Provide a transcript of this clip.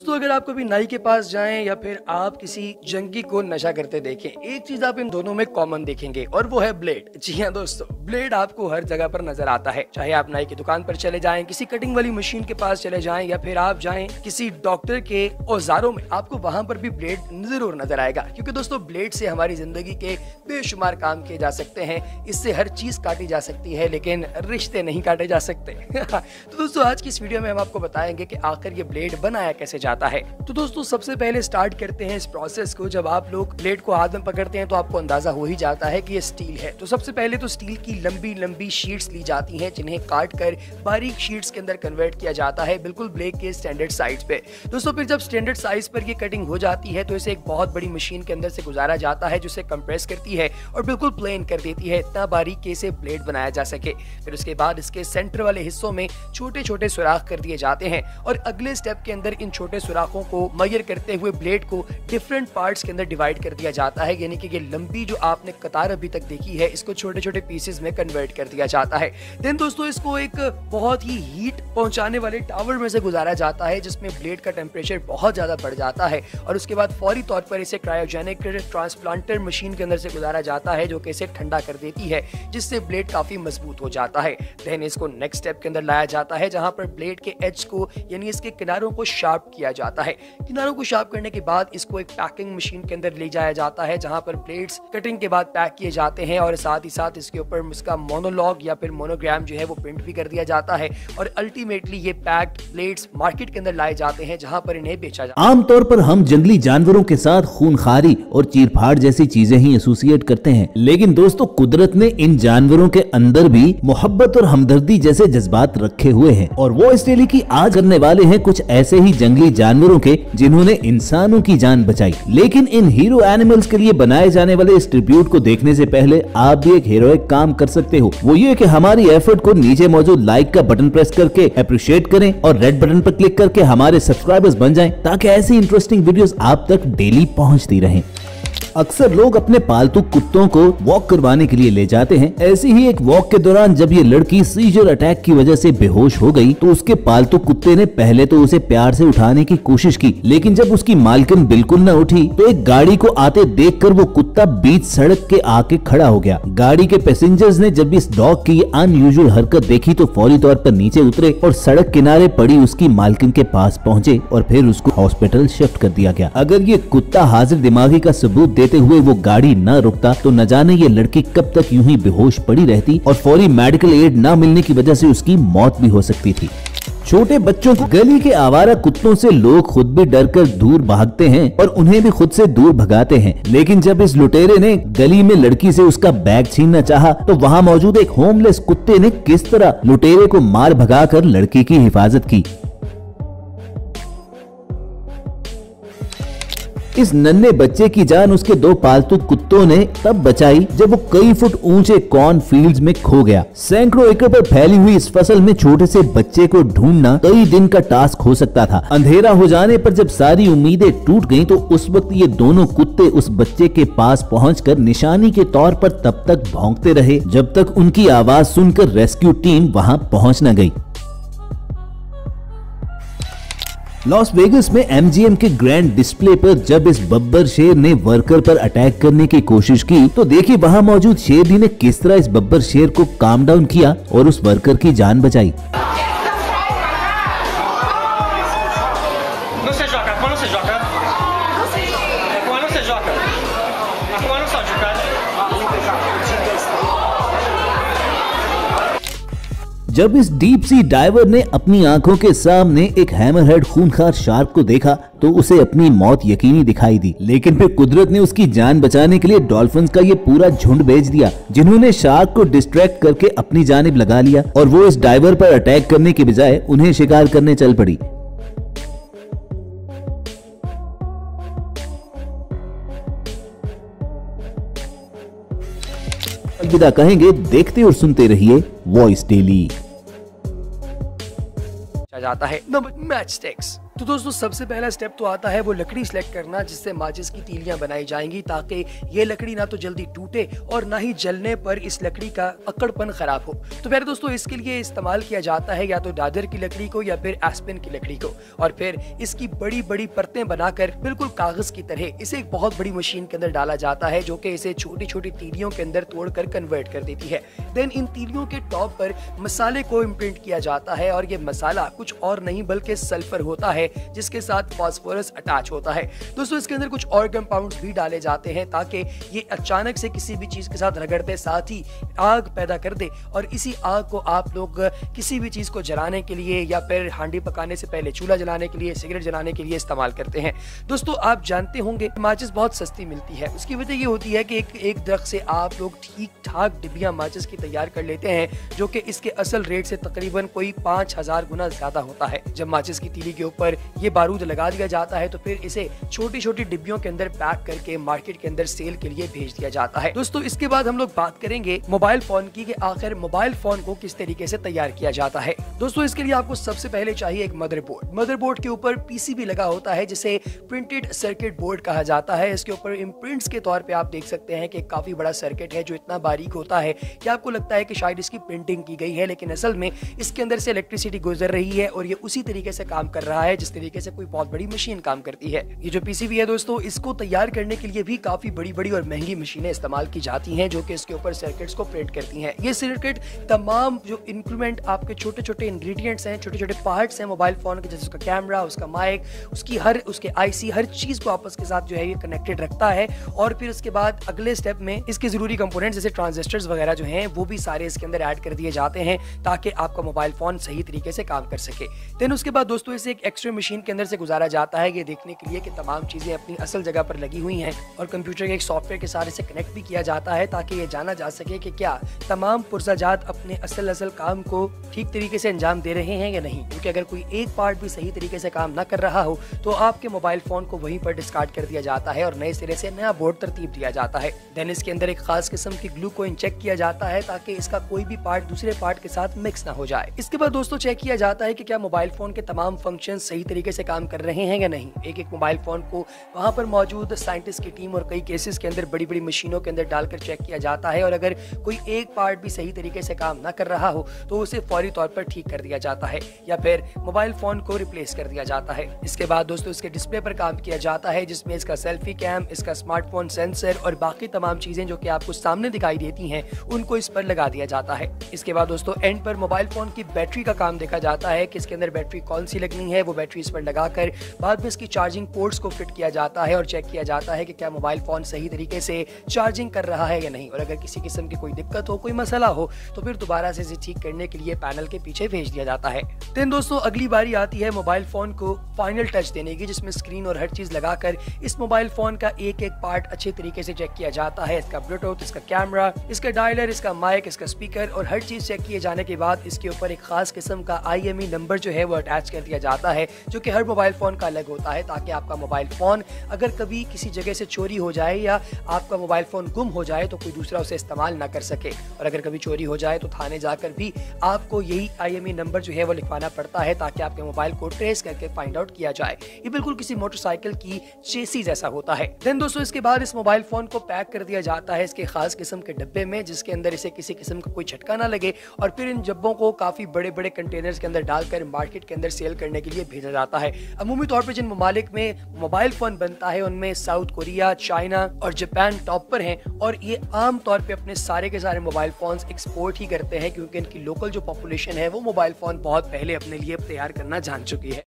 दोस्तों अगर आप कभी नाई के पास जाएं या फिर आप किसी जंगी को नशा करते देखें, एक चीज आप इन दोनों में कॉमन देखेंगे और वो है ब्लेड। जी हाँ दोस्तों, ब्लेड आपको हर जगह पर नजर आता है। चाहे आप नाई की दुकान पर चले जाएं, किसी कटिंग वाली मशीन के पास चले जाएं या फिर आप जाएं किसी डॉक्टर के औजारों में, आपको वहां पर भी ब्लेड जरूर नजर आएगा। क्योंकि दोस्तों ब्लेड से हमारी जिंदगी के बेशुमार काम किए जा सकते हैं, इससे हर चीज काटी जा सकती है, लेकिन रिश्ते नहीं काटे जा सकते। तो दोस्तों आज की इस वीडियो में हम आपको बताएंगे कि आखिर ये ब्लेड बनाया कैसे जाता है। तो दोस्तों सबसे पहले स्टार्ट करते हैं इस प्रोसेस को। जब आप लोग ब्लेड को हाथ में पकड़ते हैं तो आपको अंदाजा हो ही जाता है कि ये स्टील है। तो सबसे पहले तो स्टील की लंबी लंबी शीट्स ली जाती हैं, जिन्हें काट कर बारीक शीट्स के अंदर कन्वर्ट किया जाता है, बिल्कुल ब्लेड के स्टैंडर्ड साइज पे। दोस्तों फिर जब स्टैंडर्ड साइज पर ये कटिंग हो जाती है तो इसे एक बहुत बड़ी मशीन के अंदर से गुजारा जाता है, जिसे कंप्रेस करती है और बिल्कुल प्लेन कर देती है, इतना बारीक कि इसे ब्लेड बनाया जा सके। फिर उसके बाद इसके सेंटर वाले हिस्सों में छोटे छोटे सुराख कर दिए जाते हैं और अगले स्टेप के अंदर इन छोटे सुराखों को मेजर करते हुए ब्लेड को डिफरेंट पार्ट्स के अंदर डिवाइड कर दिया जाता है। यानी कि ये लंबी जो आपने कतार अभी तक देखी है, इसको छोटे छोटे पीसेस में कन्वर्ट कर दिया जाता है। देन दोस्तों इसको एक बहुत ही हीट पहुंचाने वाले टावर में से गुजारा जाता है, जिसमें ब्लेड का टेम्परेचर बहुत ज्यादा बढ़ जाता है और उसके बाद फौरी तौर पर इसे क्रायोजेनिक ट्रांसप्लांटर मशीन के अंदर से गुजारा जाता है, जो कि इसे ठंडा कर देती है, जिससे ब्लेड काफी मजबूत हो जाता है। देन इसको नेक्स्ट स्टेप के अंदर लाया जाता है, जहां पर ब्लेड के एज को यानी इसके किनारों को शार्प किया जाता है। किनारों को शार्प करने के बाद इसको एक पैकिंग मशीन के अंदर ले जाया जाता है, जहां पर ब्लेड्स कटिंग के बाद पैक किए जाते हैं और साथ ही साथ इसके ऊपर इसका मोनोलॉग या फिर मोनोग्राम जो है वो प्रिंट भी कर दिया जाता है और अल्टीमेटली ये पैक्ड ब्लेड्स मार्केट के अंदर लाए जाते हैं, जहां पर इन्हें बेचा जाता है। आमतौर पर हम जंगली जानवरों के साथ खूनखारी और चीरफाड़ जैसी चीजें ही एसोसिएट करते हैं, लेकिन दोस्तों कुदरत ने इन जानवरों के अंदर भी मोहब्बत और हमदर्दी जैसे जज्बात रखे हुए हैं और वो इस डेली की आज करने वाले हैं कुछ ऐसे ही जंगली जानवरों के जिन्होंने इंसानों की जान बचाई। लेकिन इन हीरो एनिमल्स के लिए बनाए जाने वाले इस ट्रिब्यूट को देखने से पहले आप भी एक हीरोइक काम कर सकते हो। वो ये कि हमारी एफर्ट को नीचे मौजूद लाइक का बटन प्रेस करके अप्रिशिएट करें और रेड बटन पर क्लिक करके हमारे सब्सक्राइबर्स बन जाएं, ताकि ऐसी इंटरेस्टिंग वीडियोस आप तक डेली पहुंचती रहें। अक्सर लोग अपने पालतू कुत्तों को वॉक करवाने के लिए ले जाते हैं। ऐसी ही एक वॉक के दौरान जब ये लड़की सीजर अटैक की वजह से बेहोश हो गई तो उसके पालतू कुत्ते ने पहले तो उसे प्यार से उठाने की कोशिश की, लेकिन जब उसकी मालकिन बिल्कुल न उठी तो एक गाड़ी को आते देखकर वो कुत्ता बीच सड़क के आके खड़ा हो गया। गाड़ी के पैसेंजर्स ने जब इस डॉग की अनयूजुअल हरकत देखी तो फौरी तौर पर नीचे उतरे और सड़क किनारे पड़ी उसकी मालकिन के पास पहुँचे और फिर उसको हॉस्पिटल शिफ्ट कर दिया गया। अगर ये कुत्ता हाजिर दिमागी का सबूत देते हुए वो गाड़ी न रुकता तो न जाने ये लड़की कब तक यूं ही बेहोश पड़ी रहती और फौरी मेडिकल एड न मिलने की वजह से उसकी मौत भी हो सकती थी। छोटे बच्चों को गली के आवारा कुत्तों से लोग खुद भी डरकर दूर भागते हैं और उन्हें भी खुद से दूर भगाते हैं, लेकिन जब इस लुटेरे ने गली में लड़की से उसका बैग छीनना चाहा तो वहाँ मौजूद एक होमलेस कुत्ते ने किस तरह लुटेरे को मार भगाकर लड़की की हिफाजत की। इस नन्हे बच्चे की जान उसके दो पालतू कुत्तों ने तब बचाई जब वो कई फुट ऊंचे कॉर्न फील्ड्स में खो गया। सैकड़ों एकड़ पर फैली हुई इस फसल में छोटे से बच्चे को ढूंढना कई दिन का टास्क हो सकता था। अंधेरा हो जाने पर जब सारी उम्मीदें टूट गईं तो उस वक्त ये दोनों कुत्ते उस बच्चे के पास पहुंचकर निशानी के तौर पर तब तक भौंकते रहे जब तक उनकी आवाज सुनकर रेस्क्यू टीम वहां पहुंच न गई। लॉस वेगस में एमजीएम के ग्रैंड डिस्प्ले पर जब इस बब्बर शेर ने वर्कर पर अटैक करने की कोशिश की तो देखिए वहां मौजूद शेरनी ने किस तरह इस बब्बर शेर को काम डाउन किया और उस वर्कर की जान बचाई। जब इस डीप सी डाइवर ने अपनी आंखों के सामने एक हैमरहेड खूंखार शार्क को देखा तो उसे अपनी मौत यकीनी दिखाई दी, लेकिन फिर कुदरत ने उसकी जान बचाने के लिए डॉल्फिन्स का ये पूरा झुंड भेज दिया, जिन्होंने शार्क को डिस्ट्रैक्ट करके अपनी जानिब लगा लिया और वो इस डाइवर पर अटैक करने के बजाय उन्हें शिकार करने चल पड़ी। अलविदा कहेंगे, देखते और सुनते रहिए वॉइस डेली। जाता है नंबर मैच स्टिक्स। तो दोस्तों सबसे पहला स्टेप तो आता है वो लकड़ी सिलेक्ट करना जिससे माचिस की तीलियां बनाई जाएंगी, ताकि ये लकड़ी ना तो जल्दी टूटे और ना ही जलने पर इस लकड़ी का अकड़पन खराब हो। तो प्यारे दोस्तों इसके लिए इस्तेमाल किया जाता है या तो दादर की लकड़ी को या फिर एस्पेन की लकड़ी को, और फिर इसकी बड़ी बड़ी परतें बनाकर बिल्कुल कागज की तरह इसे एक बहुत बड़ी मशीन के अंदर डाला जाता है, जो कि इसे छोटी छोटी तीलियों के अंदर तोड़कर कन्वर्ट कर देती है। देन इन तीलियों के टॉप पर मसाले को इम्प्रिंट किया जाता है, और ये मसाला कुछ और नहीं बल्कि सल्फर होता है जिसके साथ फास्फोरस अटैच होता है। दोस्तों इसके अंदर कुछ और कंपाउंड्स भी डाले जाते हैं ताकि ये अचानक से किसी भी चीज के साथ रगड़ते साथ ही आग पैदा कर दे, और इसी आग को आप लोग किसी भी चीज को जलाने के लिए या फिर हांडी पकाने से पहले चूल्हा जलाने के लिए, सिगरेट जलाने के लिए इस्तेमाल करते हैं। दोस्तों आप जानते होंगे माचिस बहुत सस्ती मिलती है। उसकी वजह ये होती है कि एक दरख्त से आप लोग ठीक ठाक डिब्बियां माचिस की तैयार कर लेते हैं, जो कि इसके असल रेट से तकरीबन कोई 5000 गुना ज्यादा होता है। जब माचिस की तीली के ऊपर ये बारूद लगा दिया जाता है तो फिर इसे छोटी छोटी डिब्बियों के अंदर पैक करके मार्केट के अंदर सेल के लिए भेज दिया जाता है। दोस्तों इसके बाद हम लोग बात करेंगे मोबाइल फोन की, कि आखिर मोबाइल फोन को किस तरीके से तैयार किया जाता है। दोस्तों इसके लिए आपको सबसे पहले चाहिए एक मदरबोर्ड। मदरबोर्ड के ऊपर पीसीबी लगा होता है जिसे प्रिंटेड सर्किट बोर्ड कहा जाता है। इसके ऊपर इम्प्रिंट्स के तौर पे आप देख सकते हैं कि काफी बड़ा सर्किट है जो इतना बारीक होता है कि आपको लगता है कि शायद इसकी प्रिंटिंग की गई है, लेकिन असल में इसके अंदर से इलेक्ट्रिसिटी गुजर रही है और ये उसी तरीके से काम कर रहा है जिस तरीके से कोई बहुत बड़ी मशीन काम करती है। ये जो पीसीबी है दोस्तों, इसको तैयार करने के लिए भी काफी बड़ी बड़ी और महंगी मशीनें इस्तेमाल की जाती हैं जो कि इसके ऊपर सर्किट्स को प्रिंट करती हैं। ये सर्किट तमाम जो इंक्रीमेंट आपके छोटे छोटे इंग्रेडिएंट्स हैं, छोटे छोटे पार्ट्स हैं मोबाइल फोन के, जैसे उसका कैमरा, उसका माइक, उसके आईसी, हर चीज को आपस के साथ जो है ये कनेक्टेड रखता है। और फिर उसके बाद अगले स्टेप में इसके जरूरी कंपोनेंट्स जैसे ट्रांजिस्टर्स वगैरह जो हैं वो भी सारे इसके अंदर ऐड कर दिए जाते हैं ताकि आपका मोबाइल फोन सही तरीके से काम कर सके। देन उसके बाद दोस्तों इसे एक एक्सरे मशीन के अंदर से गुजारा जाता है, ये देखने के लिए कि तमाम चीजें अपनी असल जगह पर लगी हुई हैं, और कंप्यूटर के एक सॉफ्टवेयर के साथ इसे कनेक्ट भी किया जाता है ताकि ये जाना जा सके कि क्या तमाम पुर्जाजात अपने असल काम को ठीक तरीके से अंजाम दे रहे हैं या नहीं। क्योंकि अगर कोई एक पार्ट भी सही तरीके से काम ना कर रहा हो तो आपके मोबाइल फोन को वहीं पर डिस्कार्ड कर दिया जाता है और नए सिरे से नया बोर्ड तरतीब दिया जाता है। देन इसके अंदर एक खास किस्म की ग्लू को इंजेक्ट किया जाता है ताकि इसका कोई भी पार्ट दूसरे पार्ट के साथ मिक्स ना हो जाए। इसके बाद दोस्तों चेक किया जाता है कि क्या मोबाइल फोन के तमाम फंक्शन सही तरीके से काम कर रहे हैं या नहीं। एक एक मोबाइल फोन को वहां पर मौजूद साइंटिस्ट की टीम और कई केसेस के अंदर बड़ी बड़ी मशीनों के अंदर डालकर चेक किया जाता है, और अगर कोई एक पार्ट भी सही तरीके से काम ना कर रहा हो तो उसे फौरी तौर पर ठीक कर दिया जाता है या फिर मोबाइल फोन को रिप्लेस कर दिया जाता है। इसके बाद दोस्तों इसके डिस्प्ले पर काम किया जाता है जिसमें इसका सेल्फी कैम, इसका स्मार्टफोन सेंसर और बाकी तमाम चीजें जो कि आपको सामने दिखाई देती हैं उनको इस पर लगा दिया जाता है। इसके बाद दोस्तों एंड पर मोबाइल फोन की बैटरी का काम देखा जाता है कि इसके अंदर बैटरी कौन सी लगनी है, वो बैटरी इस पर लगाकर बाद में इसकी चार्जिंग पोर्ट्स को फिट किया जाता है और चेक किया जाता है कि क्या मोबाइल फोन सही तरीके से चार्जिंग कर रहा है या नहीं, और अगर किसी किस्म की कोई दिक्कत हो, कोई मसला हो तो फिर दोबारा से इसे ठीक करने के लिए पैनल के पीछे भेज दिया जाता है। देन दोस्तों अगली बारी आती है मोबाइल फोन को फाइनल टच देने की, जिसमें स्क्रीन और हर चीज लगाकर इस मोबाइल फोन का एक एक पार्ट अच्छे तरीके से चेक किया जाता है। इसका ब्लूटूथ, इसका कैमरा, इसका डायलर, इसका माइक, इसका स्पीकर और हर चीज चेक किए जाने के बाद इसके ऊपर एक खास किस्म का IMEI नंबर जो है वो अटैच कर दिया जाता है, जो कि हर मोबाइल फोन का अलग होता है, ताकि आपका मोबाइल फोन अगर कभी किसी जगह से चोरी हो जाए या आपका मोबाइल फोन गुम हो जाए तो कोई दूसरा उसे इस्तेमाल ना कर सके। और अगर कभी चोरी हो जाए तो थाने जाकर भी आपको यही IMEI नंबर जो है वो लिखवाना पड़ता है ताकि आपके मोबाइल को ट्रेस करके फाइंड आउट किया जाए। ये बिल्कुल किसी मोटरसाइकिल की चेसी जैसा होता है। देन दोस्तों इसके बाद इस मोबाइल फोन को पैक कर दिया जाता है इसके खास किस्म के डब्बे में, जिसके अंदर इसे किसी किस्म का कोई झटका ना लगे, और फिर इन डब्बों को काफी बड़े बड़े कंटेनर्स के अंदर डालकर मार्केट के अंदर सेल करने के लिए भेजा जाता है। अमूमी तौर पर जिन ममालिक में मोबाइल फोन बनता है उनमें साउथ कोरिया, चाइना और जापान टॉप पर हैं, और ये आम तौर पे अपने सारे के सारे मोबाइल फोन्स एक्सपोर्ट ही करते हैं क्योंकि इनकी लोकल जो पॉपुलेशन है वो मोबाइल फोन बहुत पहले अपने लिए तैयार करना जान चुकी है।